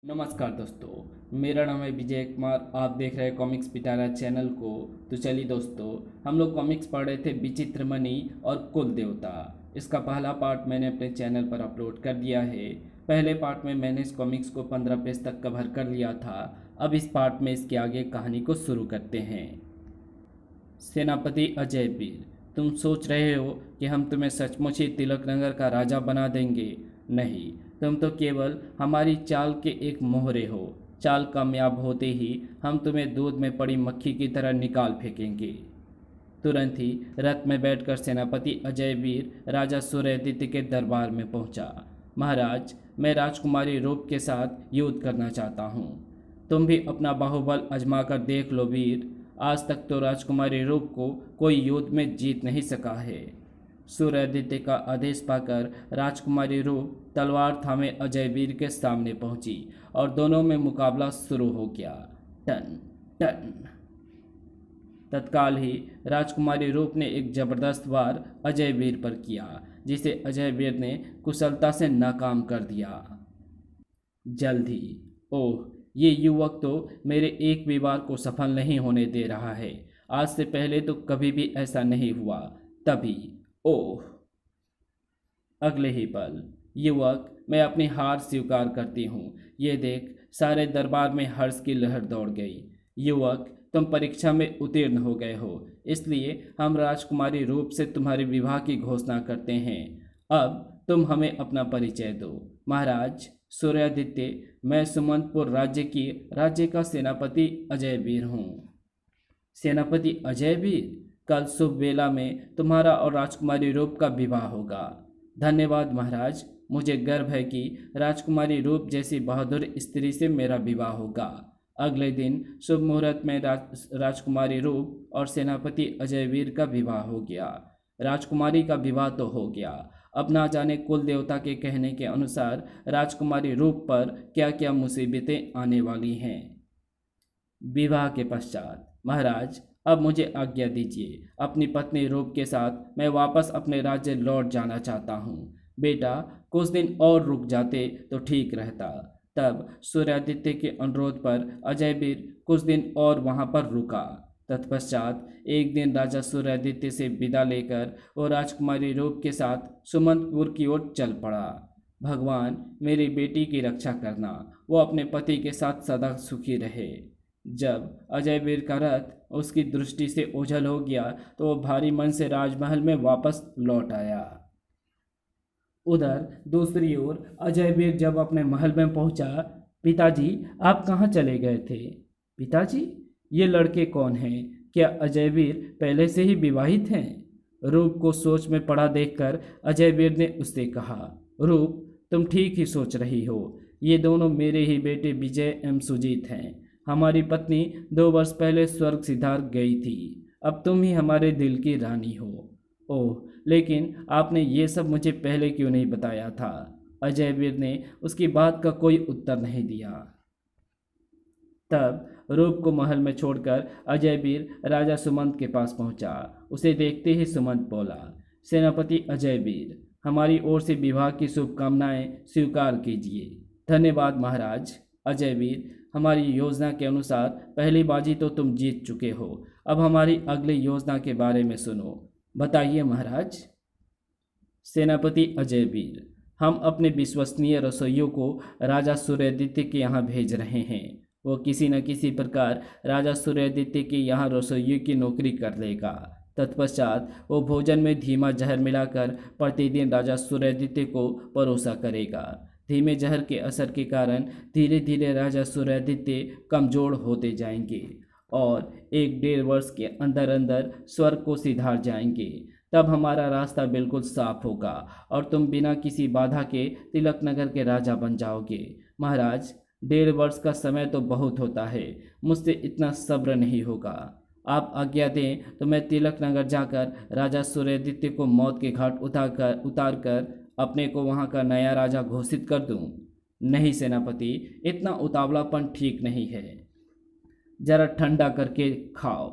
नमस्कार दोस्तों, मेरा नाम है विजय कुमार। आप देख रहे हैं कॉमिक्स पिटारा चैनल को। तो चलिए दोस्तों, हम लोग कॉमिक्स पढ़ रहे थे विचित्र मणि और कुल देवता। इसका पहला पार्ट मैंने अपने चैनल पर अपलोड कर दिया है। पहले पार्ट में मैंने इस कॉमिक्स को 15 पेज तक कवर कर लिया था। अब इस पार्ट में इसके आगे कहानी को शुरू करते हैं। सेनापति अजय वीर, तुम सोच रहे हो कि हम तुम्हें सचमुच ही तिलक नगर का राजा बना देंगे? नहीं, तुम तो केवल हमारी चाल के एक मोहरे हो। चाल कामयाब होते ही हम तुम्हें दूध में पड़ी मक्खी की तरह निकाल फेंकेंगे। तुरंत ही रथ में बैठकर सेनापति अजय वीर राजा सूर्यदित्य के दरबार में पहुंचा। महाराज, मैं राजकुमारी रूप के साथ युद्ध करना चाहता हूँ। तुम भी अपना बाहुबल आजमा कर देख लो वीर। आज तक तो राजकुमारी रूप को कोई युद्ध में जीत नहीं सका है। सूर्यदित्य का आदेश पाकर राजकुमारी रूप तलवार थामे अजय वीर के सामने पहुंची और दोनों में मुकाबला शुरू हो गया। टन टन। तत्काल ही राजकुमारी रूप ने एक जबरदस्त वार अजय वीर पर किया, जिसे अजय वीर ने कुशलता से नाकाम कर दिया। जल्द ही, ओह, ये युवक तो मेरे एक भी वार को सफल नहीं होने दे रहा है। आज से पहले तो कभी भी ऐसा नहीं हुआ। तभी, ओह, अगले ही पल, युवक, मैं अपनी हार स्वीकार करती हूँ। ये देख, सारे दरबार में हर्ष की लहर दौड़ गई। युवक, तुम परीक्षा में उत्तीर्ण हो गए हो, इसलिए हम राजकुमारी रूप से तुम्हारे विवाह की घोषणा करते हैं। अब तुम हमें अपना परिचय दो। महाराज सूर्यादित्य, मैं सुमंतपुर राज्य का सेनापति अजय वीर हूँ। सेनापति अजय वीर, कल शुभ वेला में तुम्हारा और राजकुमारी रूप का विवाह होगा। धन्यवाद महाराज, मुझे गर्व है कि राजकुमारी रूप जैसी बहादुर स्त्री से मेरा विवाह होगा। अगले दिन शुभ मुहूर्त में राजकुमारी रूप और सेनापति अजय वीर का विवाह हो गया। राजकुमारी का विवाह तो हो गया, अब ना जाने कुल देवता के कहने के अनुसार राजकुमारी रूप पर क्या क्या मुसीबतें आने वाली हैं। विवाह के पश्चात, महाराज, अब मुझे आज्ञा दीजिए। अपनी पत्नी रूप के साथ मैं वापस अपने राज्य लौट जाना चाहता हूँ। बेटा, कुछ दिन और रुक जाते तो ठीक रहता। तब सूर्यादित्य के अनुरोध पर अजय वीर कुछ दिन और वहाँ पर रुका। तत्पश्चात एक दिन राजा सूर्यादित्य से विदा लेकर वो राजकुमारी रूप के साथ सुमंतपुर की ओर चल पड़ा। भगवान, मेरी बेटी की रक्षा करना, वो अपने पति के साथ सदा सुखी रहे। जब अजय वीर का रथ उसकी दृष्टि से ओझल हो गया तो वो भारी मन से राजमहल में वापस लौट आया। उधर दूसरी ओर अजय वीर जब अपने महल में पहुंचा, पिताजी, आप कहाँ चले गए थे? पिताजी, ये लड़के कौन हैं? क्या अजय वीर पहले से ही विवाहित हैं? रूप को सोच में पड़ा देखकर अजय वीर ने उससे कहा, रूप, तुम ठीक ही सोच रही हो। ये दोनों मेरे ही बेटे विजय एवं सुजीत हैं। हमारी पत्नी 2 वर्ष पहले स्वर्ग सिधार गई थी। अब तुम ही हमारे दिल की रानी हो। ओह, लेकिन आपने ये सब मुझे पहले क्यों नहीं बताया था? अजय वीर ने उसकी बात का कोई उत्तर नहीं दिया। तब रूप को महल में छोड़कर अजय वीर राजा सुमंत के पास पहुंचा। उसे देखते ही सुमंत बोला, सेनापति अजय वीर, हमारी ओर से विवाह की शुभकामनाएं स्वीकार कीजिए। धन्यवाद महाराज। अजय वीर, हमारी योजना के अनुसार पहली बाजी तो तुम जीत चुके हो। अब हमारी अगली योजना के बारे में सुनो। बताइए महाराज। सेनापति अजय वीर, हम अपने विश्वसनीय रसोइयों को राजा सूर्यदित्य के यहाँ भेज रहे हैं। वो किसी न किसी प्रकार राजा सूर्यदित्य के यहाँ रसोइयों की नौकरी कर लेगा। तत्पश्चात वो भोजन में धीमा जहर मिलाकर प्रतिदिन राजा सूर्यदित्य को परोसा करेगा। धीमे जहर के असर के कारण धीरे धीरे राजा सूर्यादित्य कमजोर होते जाएंगे और 1-1.5 वर्ष के अंदर अंदर स्वर्ग को सिधार जाएंगे। तब हमारा रास्ता बिल्कुल साफ होगा और तुम बिना किसी बाधा के तिलक नगर के राजा बन जाओगे। महाराज, 1.5 वर्ष का समय तो बहुत होता है, मुझसे इतना सब्र नहीं होगा। आप आज्ञा दें तो मैं तिलक नगर जाकर राजा सूर्यदित्य को मौत के घाट उतार कर अपने को वहाँ का नया राजा घोषित कर दूं। नहीं सेनापति, इतना उतावलापन ठीक नहीं है। जरा ठंडा करके खाओ।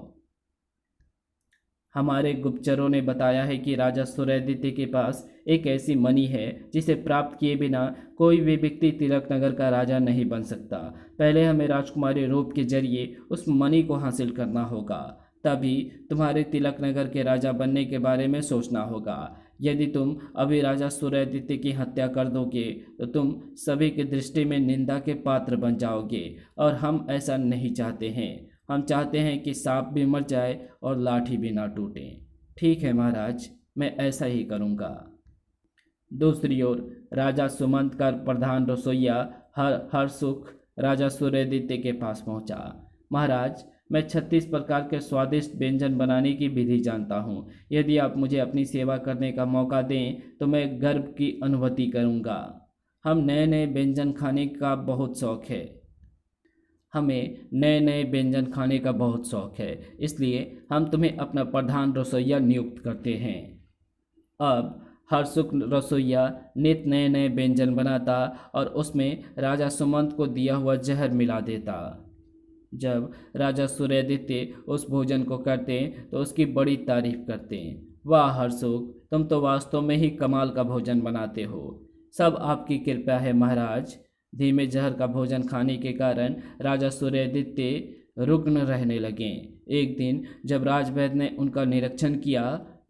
हमारे गुप्तचरों ने बताया है कि राजा सूर्यादित्य के पास एक ऐसी मणि है जिसे प्राप्त किए बिना कोई भी व्यक्ति तिलक नगर का राजा नहीं बन सकता। पहले हमें राजकुमारी रूप के जरिए उस मणि को हासिल करना होगा, तभी तुम्हारे तिलक नगर के राजा बनने के बारे में सोचना होगा। यदि तुम अभी राजा सूर्यादित्य की हत्या कर दोगे तो तुम सभी की दृष्टि में निंदा के पात्र बन जाओगे, और हम ऐसा नहीं चाहते हैं। हम चाहते हैं कि सांप भी मर जाए और लाठी भी ना टूटे। ठीक है महाराज, मैं ऐसा ही करूँगा। दूसरी ओर राजा सुमंत का प्रधान रसोइया हरसुख राजा सूर्यादित्य के पास पहुंचा। महाराज, मैं 36 प्रकार के स्वादिष्ट व्यंजन बनाने की विधि जानता हूँ। यदि आप मुझे अपनी सेवा करने का मौका दें तो मैं गर्व की अनुभूति करूँगा। हम नए नए व्यंजन खाने का बहुत शौक है हमें नए नए व्यंजन खाने का बहुत शौक है, इसलिए हम तुम्हें अपना प्रधान रसोइया नियुक्त करते हैं। अब हरसुख रसोइया नित नए नए व्यंजन बनाता और उसमें राजा सुमंत को दिया हुआ जहर मिला देता। जब राजा सूर्यादित्य उस भोजन को करते तो उसकी बड़ी तारीफ करते। वाह हरसुख, तुम तो वास्तव में ही कमाल का भोजन बनाते हो। सब आपकी कृपा है महाराज। धीमे जहर का भोजन खाने के कारण राजा सूर्यादित्य रुग्ण रहने लगे। एक दिन जब राजवैद्य ने उनका निरीक्षण किया,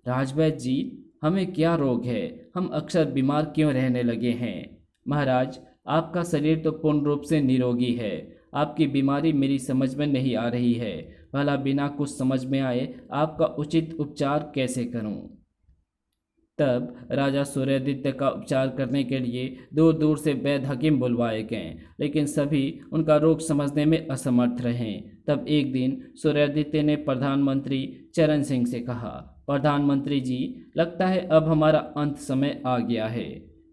राजवैद्य जी, हमें क्या रोग है? हम अक्सर बीमार क्यों रहने लगे हैं? महाराज, आपका शरीर तो पूर्ण रूप से निरोगी है। आपकी बीमारी मेरी समझ में नहीं आ रही है। भला बिना कुछ समझ में आए आपका उचित उपचार कैसे करूं? तब राजा सूर्यादित्य का उपचार करने के लिए दूर दूर से वैद्य हकीम बुलवाए गए, लेकिन सभी उनका रोग समझने में असमर्थ रहे। तब एक दिन सूर्यादित्य ने प्रधानमंत्री चरण सिंह से कहा, प्रधानमंत्री जी, लगता है अब हमारा अंत समय आ गया है।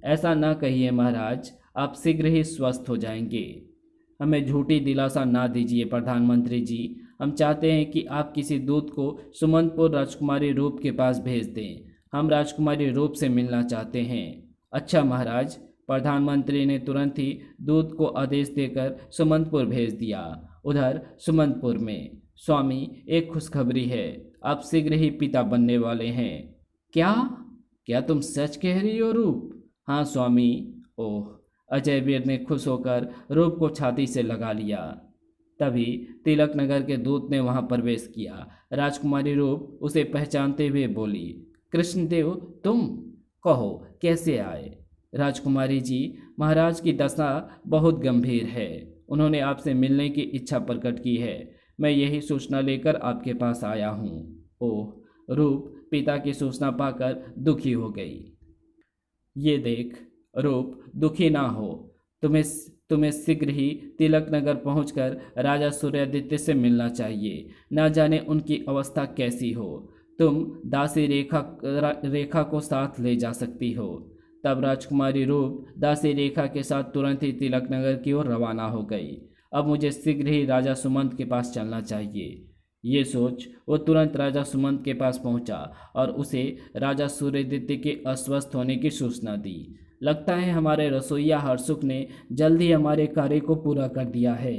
ऐसा ना कहिए महाराज, आप शीघ्र ही स्वस्थ हो जाएंगे। हमें झूठी दिलासा ना दीजिए प्रधानमंत्री जी। हम चाहते हैं कि आप किसी दूत को सुमंतपुर राजकुमारी रूप के पास भेज दें। हम राजकुमारी रूप से मिलना चाहते हैं। अच्छा महाराज। प्रधानमंत्री ने तुरंत ही दूत को आदेश देकर सुमंतपुर भेज दिया। उधर सुमंतपुर में, स्वामी, एक खुशखबरी है। आप शीघ्र ही पिता बनने वाले हैं। क्या क्या तुम सच कह रही हो रूप? हाँ स्वामी। ओह, अजय वीर ने खुश होकर रूप को छाती से लगा लिया। तभी तिलक नगर के दूत ने वहां प्रवेश किया। राजकुमारी रूप उसे पहचानते हुए बोली, कृष्णदेव, तुम? कहो, कैसे आए? राजकुमारी जी, महाराज की दशा बहुत गंभीर है। उन्होंने आपसे मिलने की इच्छा प्रकट की है। मैं यही सूचना लेकर आपके पास आया हूँ। ओह, रूप पिता की सूचना पाकर दुखी हो गई। ये देख रूप, दुखी ना हो। तुम्हें शीघ्र ही तिलक नगर पहुंचकर राजा सूर्यादित्य से मिलना चाहिए। ना जाने उनकी अवस्था कैसी हो। तुम दासी रेखा को साथ ले जा सकती हो। तब राजकुमारी रूप दासी रेखा के साथ तुरंत ही तिलक नगर की ओर रवाना हो गई। अब मुझे शीघ्र ही राजा सुमंत के पास चलना चाहिए। ये सोच वो तुरंत राजा सुमंत के पास पहुंचा और उसे राजा सूर्यादित्य के अस्वस्थ होने की सूचना दी। लगता है हमारे रसोइया हरसुख ने जल्द ही हमारे कार्य को पूरा कर दिया है।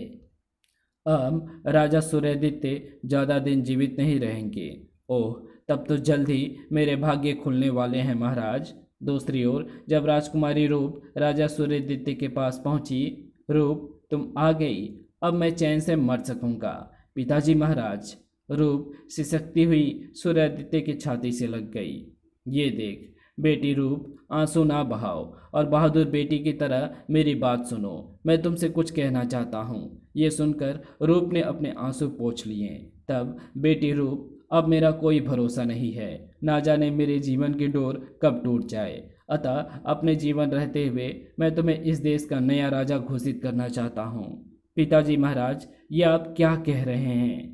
अब राजा सूर्यादित्य ज़्यादा दिन जीवित नहीं रहेंगे। ओह, तब तो जल्द ही मेरे भाग्य खुलने वाले हैं महाराज। दूसरी ओर जब राजकुमारी रूप राजा सूर्यादित्य के पास पहुंची, रूप, तुम आ गई। अब मैं चैन से मर सकूंगा। पिताजी महाराज। रूप सिसकती हुई सूर्यादित्य की छाती से लग गई। ये देख बेटी रूप, आंसू ना बहाओ और बहादुर बेटी की तरह मेरी बात सुनो। मैं तुमसे कुछ कहना चाहता हूँ। ये सुनकर रूप ने अपने आंसू पोंछ लिए। तब बेटी रूप, अब मेरा कोई भरोसा नहीं है। ना जाने मेरे जीवन की डोर कब टूट जाए। अतः अपने जीवन रहते हुए मैं तुम्हें इस देश का नया राजा घोषित करना चाहता हूँ। पिताजी महाराज, ये आप क्या कह रहे हैं?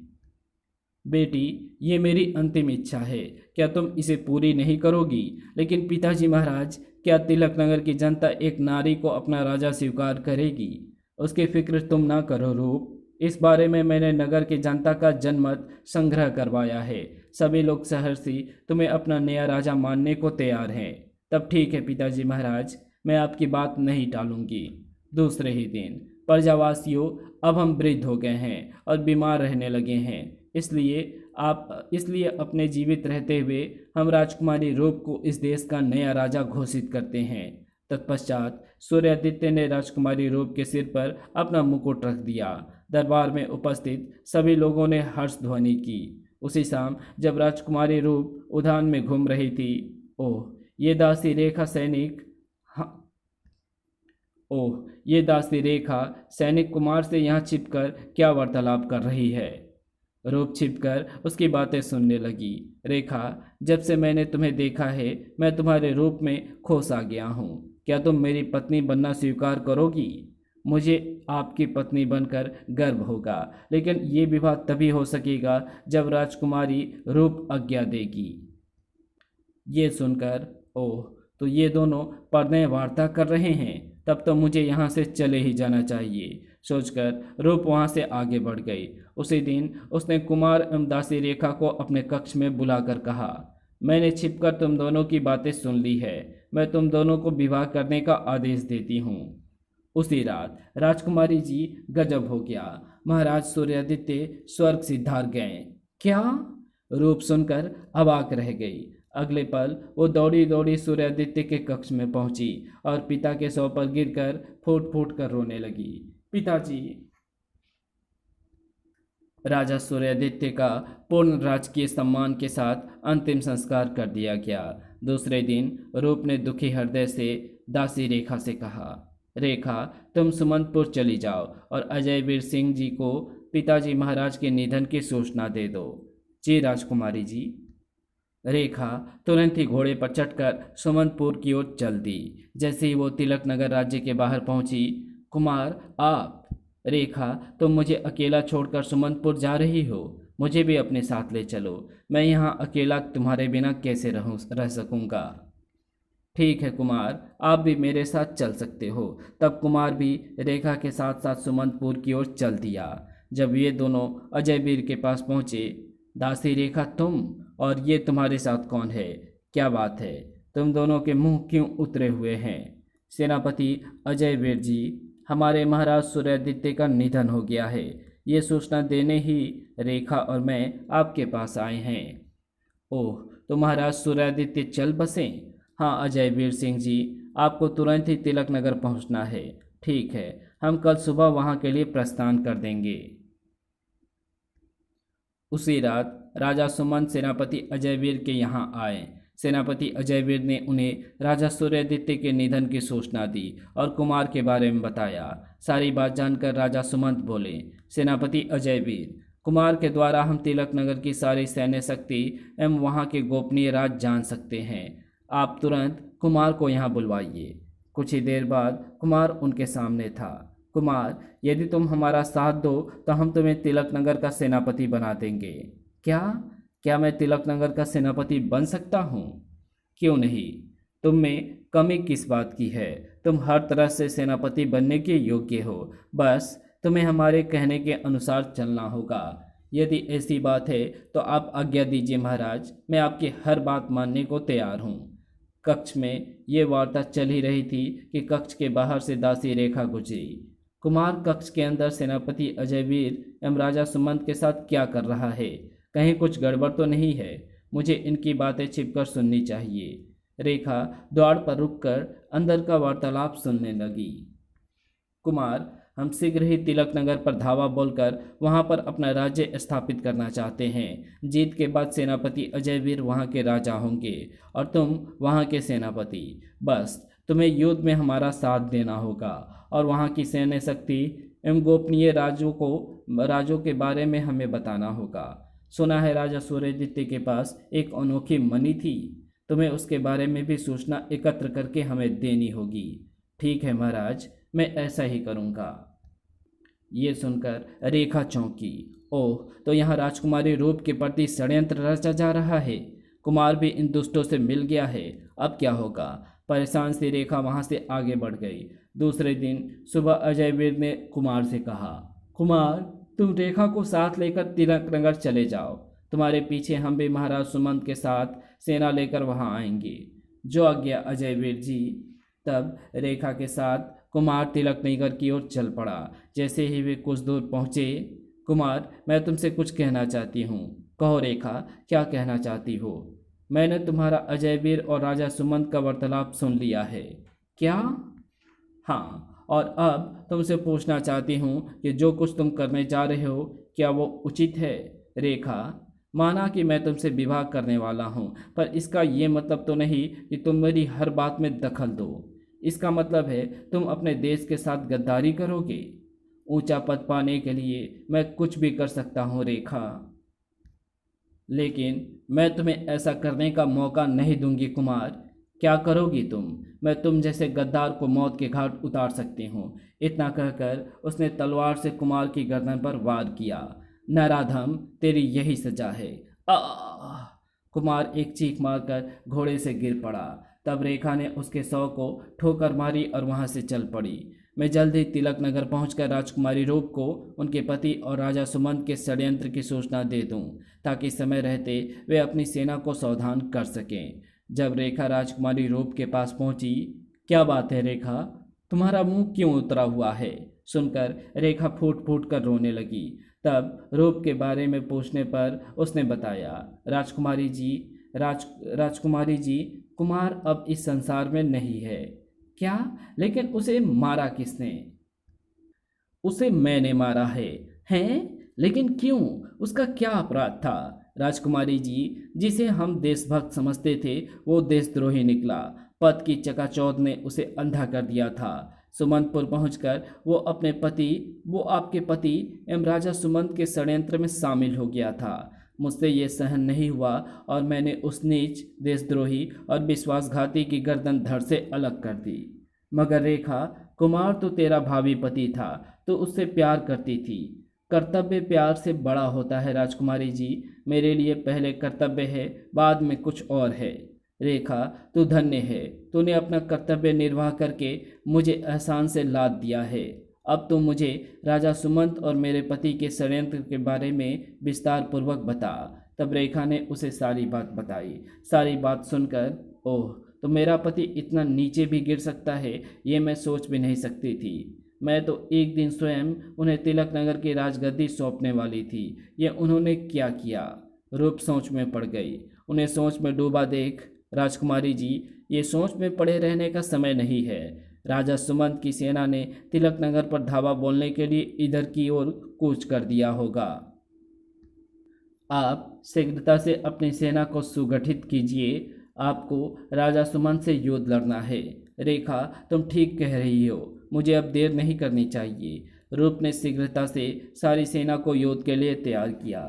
बेटी, ये मेरी अंतिम इच्छा है। क्या तुम इसे पूरी नहीं करोगी? लेकिन पिताजी महाराज, क्या तिलक नगर की जनता एक नारी को अपना राजा स्वीकार करेगी? उसकी फिक्र तुम ना करो रूप। इस बारे में मैंने नगर की जनता का जनमत संग्रह करवाया है। सभी लोग सहर्षी तुम्हें अपना नया राजा मानने को तैयार हैं। तब ठीक है पिताजी महाराज, मैं आपकी बात नहीं टालूंगी। दूसरे ही दिन, प्रजावासियों, अब हम वृद्ध हो गए हैं और बीमार रहने लगे हैं। इसलिए अपने जीवित रहते हुए हम राजकुमारी रूप को इस देश का नया राजा घोषित करते हैं। तत्पश्चात सूर्यादित्य ने राजकुमारी रूप के सिर पर अपना मुकुट रख दिया। दरबार में उपस्थित सभी लोगों ने हर्ष ध्वनि की। उसी शाम जब राजकुमारी रूप उद्यान में घूम रही थी, ओह ये दासी रेखा सैनिक हाँ, ओह ये दासी रेखा सैनिक कुमार से यहाँ छिपकर क्या वार्तालाप कर रही है। रूप छिपकर उसकी बातें सुनने लगी। रेखा, जब से मैंने तुम्हें देखा है मैं तुम्हारे रूप में खोस आ गया हूँ। क्या तुम मेरी पत्नी बनना स्वीकार करोगी? मुझे आपकी पत्नी बनकर गर्व होगा, लेकिन ये विवाह तभी हो सकेगा जब राजकुमारी रूप आज्ञा देगी। ये सुनकर, ओह तो ये दोनों प्रणय वार्ता कर रहे हैं, तब तो मुझे यहाँ से चले ही जाना चाहिए सोचकर रूप वहाँ से आगे बढ़ गई। उसी दिन उसने कुमार एवं दासी रेखा को अपने कक्ष में बुलाकर कहा, मैंने छिपकर तुम दोनों की बातें सुन ली है। मैं तुम दोनों को विवाह करने का आदेश देती हूँ। उसी रात राजकुमारी जी गजब हो गया। महाराज सूर्यादित्य स्वर्ग सिद्धार्थ गए। क्या? रूप सुनकर अवाक रह गई। अगले पल वो दौड़ी दौड़ी सूर्यादित्य के कक्ष में पहुंची और पिता के सौ पर गिरकर फूट फूट कर रोने लगी। पिताजी। राजा सूर्यादित्य का पूर्ण राजकीय सम्मान के साथ अंतिम संस्कार कर दिया गया। दूसरे दिन रूप ने दुखी हृदय से दासी रेखा से कहा, रेखा तुम सुमंतपुर चली जाओ और अजय वीर सिंह जी को पिताजी महाराज के निधन की सूचना दे दो। जी राजकुमारी जी। रेखा तुरंत ही घोड़े पर चढ़कर सुमंतपुर की ओर चल दी। जैसे ही वो तिलक नगर राज्य के बाहर पहुंची, कुमार आप। रेखा तुम मुझे अकेला छोड़कर सुमंतपुर जा रही हो? मुझे भी अपने साथ ले चलो। मैं यहाँ अकेला तुम्हारे बिना कैसे रह सकूँगा। ठीक है कुमार, आप भी मेरे साथ चल सकते हो। तब कुमार भी रेखा के साथ साथ सुमंतपुर की ओर चल दिया। जब ये दोनों अजय वीर के पास पहुँचे, दासी रेखा तुम और ये तुम्हारे साथ कौन है? क्या बात है, तुम दोनों के मुंह क्यों उतरे हुए हैं? सेनापति अजय वीर जी, हमारे महाराज सूर्यादित्य का निधन हो गया है। ये सूचना देने ही रेखा और मैं आपके पास आए हैं। ओह तो महाराज सूर्यादित्य चल बसे? हाँ अजय वीर सिंह जी, आपको तुरंत ही तिलक नगर पहुँचना है। ठीक है, हम कल सुबह वहाँ के लिए प्रस्थान कर देंगे। उसी रात राजा सुमंत सेनापति अजयवीर के यहाँ आए। सेनापति अजयवीर ने उन्हें राजा सूर्यादित्य के निधन की सूचना दी और कुमार के बारे में बताया। सारी बात जानकर राजा सुमंत बोले, सेनापति अजयवीर, कुमार के द्वारा हम तिलक नगर की सारी सैन्य शक्ति एवं वहाँ के गोपनीय राज जान सकते हैं। आप तुरंत कुमार को यहाँ बुलवाइए। कुछ ही देर बाद कुमार उनके सामने था। कुमार, यदि तुम हमारा साथ दो तो हम तुम्हें तिलक नगर का सेनापति बना देंगे। क्या मैं तिलक नगर का सेनापति बन सकता हूँ? क्यों नहीं, तुम में कमी किस बात की है? तुम हर तरह से सेनापति बनने के योग्य हो। बस तुम्हें हमारे कहने के अनुसार चलना होगा। यदि ऐसी बात है तो आप आज्ञा दीजिए महाराज, मैं आपकी हर बात मानने को तैयार हूँ। कक्ष में ये वार्ता चल ही रही थी कि कक्ष के बाहर से दासी रेखा गुजरी। कुमार कक्ष के अंदर सेनापति अजयवीर एवं राजा सुमंत के साथ क्या कर रहा है? कहीं कुछ गड़बड़ तो नहीं है? मुझे इनकी बातें छिपकर सुननी चाहिए। रेखा द्वार पर रुककर अंदर का वार्तालाप सुनने लगी। कुमार, हम शीघ्र ही तिलक नगर पर धावा बोलकर वहां पर अपना राज्य स्थापित करना चाहते हैं। जीत के बाद सेनापति अजयवीर वहां के राजा होंगे और तुम वहां के सेनापति। बस तुम्हें युद्ध में हमारा साथ देना होगा और वहां की सैन्य शक्ति एवं गोपनीय राजों के बारे में हमें बताना होगा। सुना है राजा सूर्यादित्य के पास एक अनोखी मणि थी, तुम्हें उसके बारे में भी सूचना एकत्र करके हमें देनी होगी। ठीक है महाराज, मैं ऐसा ही करूँगा। ये सुनकर रेखा चौंकी। ओह, तो यहाँ राजकुमारी रूप के प्रति षड्यंत्र रचा जा रहा है। कुमार भी इन दुष्टों से मिल गया है। अब क्या होगा? परेशान सी रेखा वहाँ से आगे बढ़ गई। दूसरे दिन सुबह अजयवीर ने कुमार से कहा, कुमार तुम रेखा को साथ लेकर तिलक नगर चले जाओ। तुम्हारे पीछे हम भी महाराज सुमंत के साथ सेना लेकर वहाँ आएंगे। जो आज्ञा अजयवीर जी। तब रेखा के साथ कुमार तिलक नगर की ओर चल पड़ा। जैसे ही वे कुछ दूर पहुँचे, कुमार, मैं तुमसे कुछ कहना चाहती हूँ। कहो रेखा, क्या कहना चाहती हो? मैंने तुम्हारा अजयवीर और राजा सुमंत का वार्तालाप सुन लिया है। क्या? हाँ, और अब तुमसे पूछना चाहती हूँ कि जो कुछ तुम करने जा रहे हो, क्या वो उचित है? रेखा, माना कि मैं तुमसे विवाह करने वाला हूँ, पर इसका ये मतलब तो नहीं कि तुम मेरी हर बात में दखल दो। इसका मतलब है तुम अपने देश के साथ गद्दारी करोगे। ऊंचा पद पाने के लिए मैं कुछ भी कर सकता हूँ रेखा, लेकिन मैं तुम्हें ऐसा करने का मौका नहीं दूंगी। कुमार, क्या करोगी तुम? मैं तुम जैसे गद्दार को मौत के घाट उतार सकती हूँ। इतना कहकर उसने तलवार से कुमार की गर्दन पर वार किया। नराधम, तेरी यही सजा है। आह! कुमार एक चीख मारकर घोड़े से गिर पड़ा। तब रेखा ने उसके शव को ठोकर मारी और वहां से चल पड़ी। मैं जल्द ही तिलक नगर पहुंचकर राजकुमारी रूप को उनके पति और राजा सुमंत के षड्यंत्र की सूचना दे दूं, ताकि समय रहते वे अपनी सेना को सावधान कर सकें। जब रेखा राजकुमारी रूप के पास पहुंची, क्या बात है रेखा, तुम्हारा मुंह क्यों उतरा हुआ है? सुनकर रेखा फूट फूट कर रोने लगी। तब रूप के बारे में पूछने पर उसने बताया, राजकुमारी जी, कुमार अब इस संसार में नहीं है। क्या? लेकिन उसे मारा किसने? उसे मैंने मारा है। हैं? लेकिन क्यों? उसका क्या अपराध था? राजकुमारी जी, जिसे हम देशभक्त समझते थे वो देशद्रोही निकला। पद की चकाचौंध ने उसे अंधा कर दिया था। सुमंतपुर पहुंचकर वो आपके पति एवं राजा सुमंत के षड्यंत्र में शामिल हो गया था। मुझसे ये सहन नहीं हुआ और मैंने उस नीच, देशद्रोही और विश्वासघाती की गर्दन धड़ से अलग कर दी। मगर रेखा, कुमार तो तेरा भावी पति था, तो उससे प्यार करती थी। कर्तव्य प्यार से बड़ा होता है राजकुमारी जी। मेरे लिए पहले कर्तव्य है, बाद में कुछ और है। रेखा, तू धन्य है, तूने अपना कर्तव्य निर्वाह करके मुझे एहसान से लाद दिया है। अब तो मुझे राजा सुमंत और मेरे पति के षड्यंत्र के बारे में विस्तार पूर्वक बता। तब रेखा ने उसे सारी बात बताई। सारी बात सुनकर, ओह, तो मेरा पति इतना नीचे भी गिर सकता है, ये मैं सोच भी नहीं सकती थी। मैं तो एक दिन स्वयं उन्हें तिलक नगर की राजगद्दी सौंपने वाली थी। ये उन्होंने क्या किया? रूप सोच में पड़ गई। उन्हें सोच में डूबा देख, राजकुमारी जी, ये सोच में पड़े रहने का समय नहीं है। राजा सुमंत की सेना ने तिलक नगर पर धावा बोलने के लिए इधर की ओर कूच कर दिया होगा। आप शीघ्रता से अपनी सेना को सुगठित कीजिए। आपको राजा सुमंत से युद्ध लड़ना है। रेखा, तुम ठीक कह रही हो, मुझे अब देर नहीं करनी चाहिए। रूप ने शीघ्रता से सारी सेना को युद्ध के लिए तैयार किया।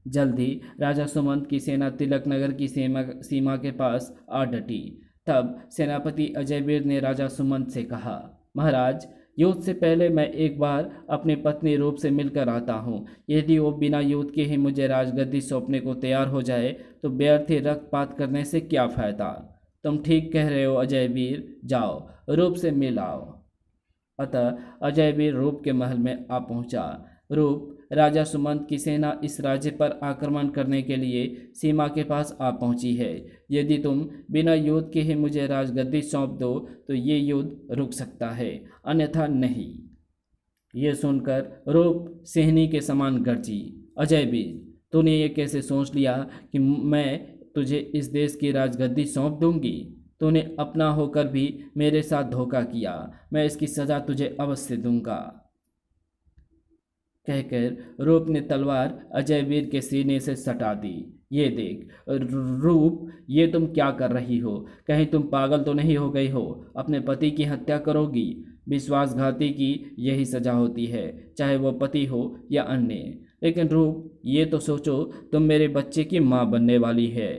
जल्द ही राजा सुमंत की सेना तिलक नगर की सीमा के पास आ डटी। तब सेनापति अजयवीर ने राजा सुमंत से कहा, महाराज, युद्ध से पहले मैं एक बार अपनी पत्नी रूप से मिलकर आता हूँ। यदि वो बिना युद्ध के ही मुझे राजगद्दी सौंपने को तैयार हो जाए तो व्यर्थ ही रक्तपात करने से क्या फायदा? तुम ठीक कह रहे हो अजयवीर, जाओ रूप से मिल आओ। अतः अजयवीर रूप के महल में आ पहुंचा। रूप, राजा सुमंत की सेना इस राज्य पर आक्रमण करने के लिए सीमा के पास आ पहुंची है। यदि तुम बिना युद्ध के ही मुझे राजगद्दी सौंप दो तो ये युद्ध रुक सकता है, अन्यथा नहीं। ये सुनकर रूप सिंहनी के समान गर्जी। अजयवीर, तूने ये कैसे सोच लिया कि मैं तुझे इस देश की राजगद्दी सौंप दूंगी? तूने अपना होकर भी मेरे साथ धोखा किया। मैं इसकी सजा तुझे अवश्य दूंगा। कहकर रूप ने तलवार अजयवीर के सीने से सटा दी। ये देख रूप, ये तुम क्या कर रही हो? कहीं तुम पागल तो नहीं हो गई हो? अपने पति की हत्या करोगी? विश्वासघाती की यही सजा होती है, चाहे वो पति हो या अन्य। लेकिन रूप, ये तो सोचो, तुम मेरे बच्चे की माँ बनने वाली है।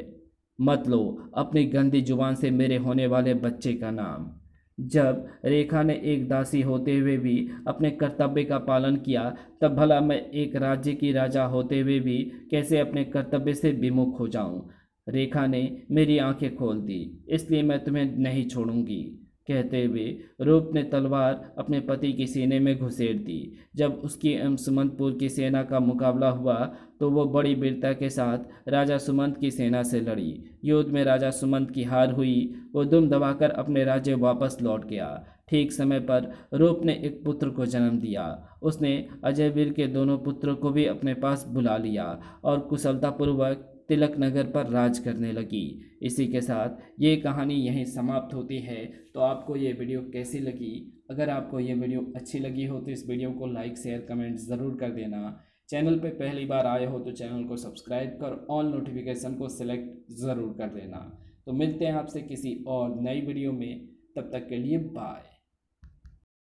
मत लो अपनी गंदी जुबान से मेरे होने वाले बच्चे का नाम। जब रेखा ने एक दासी होते हुए भी अपने कर्तव्य का पालन किया, तब भला मैं एक राज्य की राजा होते हुए भी कैसे अपने कर्तव्य से विमुख हो जाऊं? रेखा ने मेरी आंखें खोल दी, इसलिए मैं तुम्हें नहीं छोड़ूंगी। कहते हुए रूप ने तलवार अपने पति की सीने में घुसेड़ दी। जब उसकी एवं सुमंतपुर की सेना का मुकाबला हुआ तो वो बड़ी वीरता के साथ राजा सुमंत की सेना से लड़ी। युद्ध में राजा सुमंत की हार हुई। वो दुम दबाकर अपने राज्य वापस लौट गया। ठीक समय पर रूप ने एक पुत्र को जन्म दिया। उसने अजय वीर के दोनों पुत्रों को भी अपने पास बुला लिया और कुशलतापूर्वक तिलक नगर पर राज करने लगी। इसी के साथ ये कहानी यहीं समाप्त होती है। तो आपको ये वीडियो कैसी लगी? अगर आपको ये वीडियो अच्छी लगी हो तो इस वीडियो को लाइक शेयर कमेंट ज़रूर कर देना। चैनल पे पहली बार आए हो तो चैनल को सब्सक्राइब कर ऑल नोटिफिकेशन को सिलेक्ट ज़रूर कर देना। तो मिलते हैं आपसे किसी और नई वीडियो में, तब तक के लिए बाय।